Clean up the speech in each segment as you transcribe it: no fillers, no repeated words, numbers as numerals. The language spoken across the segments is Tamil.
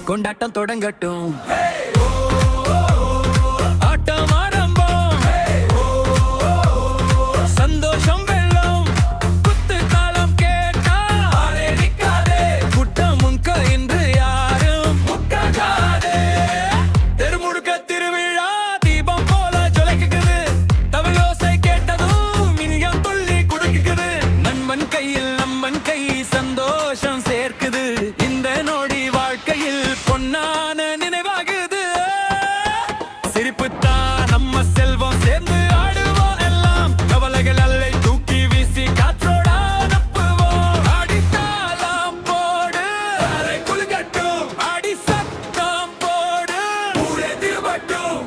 கொண்டாட்டம் தொடங்கட்டும். சந்தோஷம் சேர்க்குது இந்த நொடி வாழ்க்கையில் பொன்னான நினைவாகுது. சிரிப்புத்தான் நம்ம செல்வம், சேர்ந்து ஆடுவோம் எல்லாம், கவலைகள் அல்லை தூக்கி வீசி காற்றோட அனுப்புவோம். அடித்தாளம் போடு அரை குலுக்கட்டும், அடி சத்தம் போடு ஊரே திரும்பட்டும்.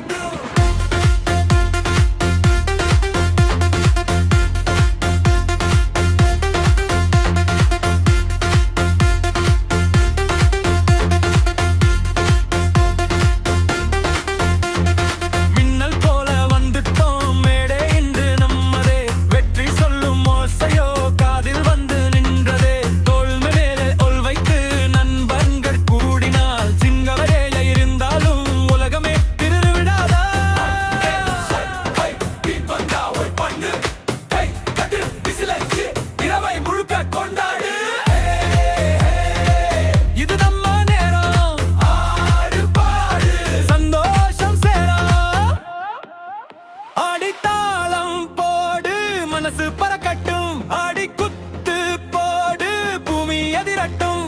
மனசு பறக்கட்டும், ஆடி குத்து போடு பூமி அதிரட்டும்.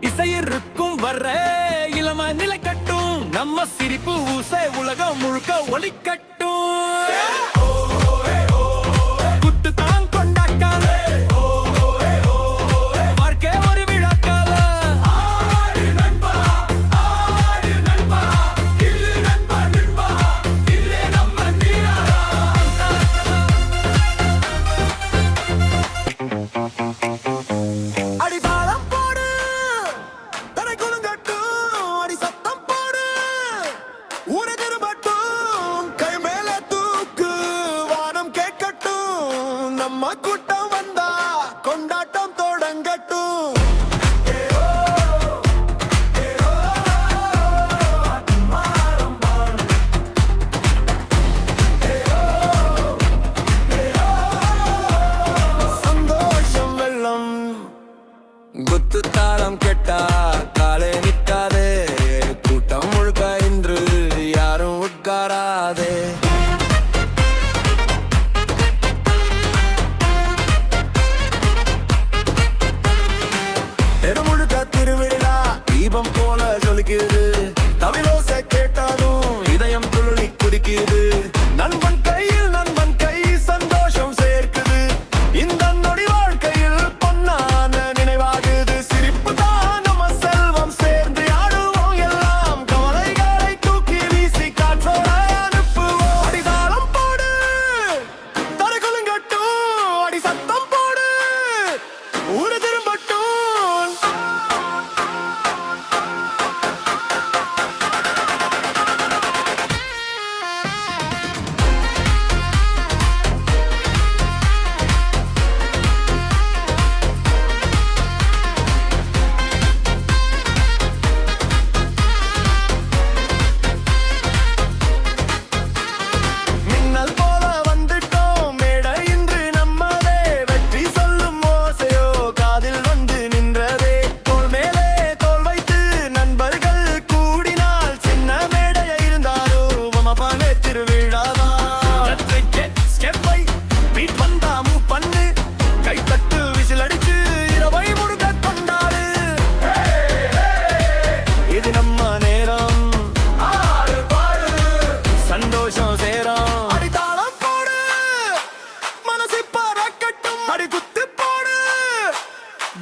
இசையிருக்கும் வர்ற இளம நிலைக்கட்டும், நம்ம சிரிப்பு ஊசை உலகம் முழுக்க ஒலிக்கட்டும். நம்ம கூட்டம் வந்தா கொண்டாட்டம் தொடங்கட்டும். சந்தோஷம் வெள்ளம் குத்து தாளம் கெட்டா காலே நிற்காதே, கூட்டம் முழுக்க இன்று யாரும் உட்காராதே. திருவிழா தீபம் போல ஜொலிக்குது, தமிழோசை கேட்டாலும் இதயம் துள்ளி குதிக்குது. நண்பன் கையில் நண்பன் கை சந்தோஷம் சேர்க்குது, இந்த நொடி வாழ்க்கையில் பொன்னான நினைவாகுது. சிரிப்பு தான் நம்ம செல்வம், சேர்ந்து ஆடுவோம் எல்லாம், கவலைகளை தூக்கி வீசி காற்றோட அனுப்புவோம். அடிதாளம் போடு தரை குலுங்கட்டும், அடி சத்தம் போடு ஊரு திரும்பட்டும்.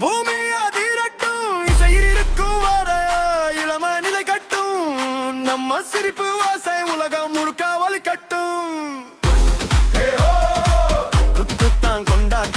பூமி அதிரட்டும், இசையிருக்கும் வர இளம நிலை கட்டும், நம்ம சிரிப்பு வாசை உலகம் முழுக்க வலிக்கட்டும். கொண்டாட்டம்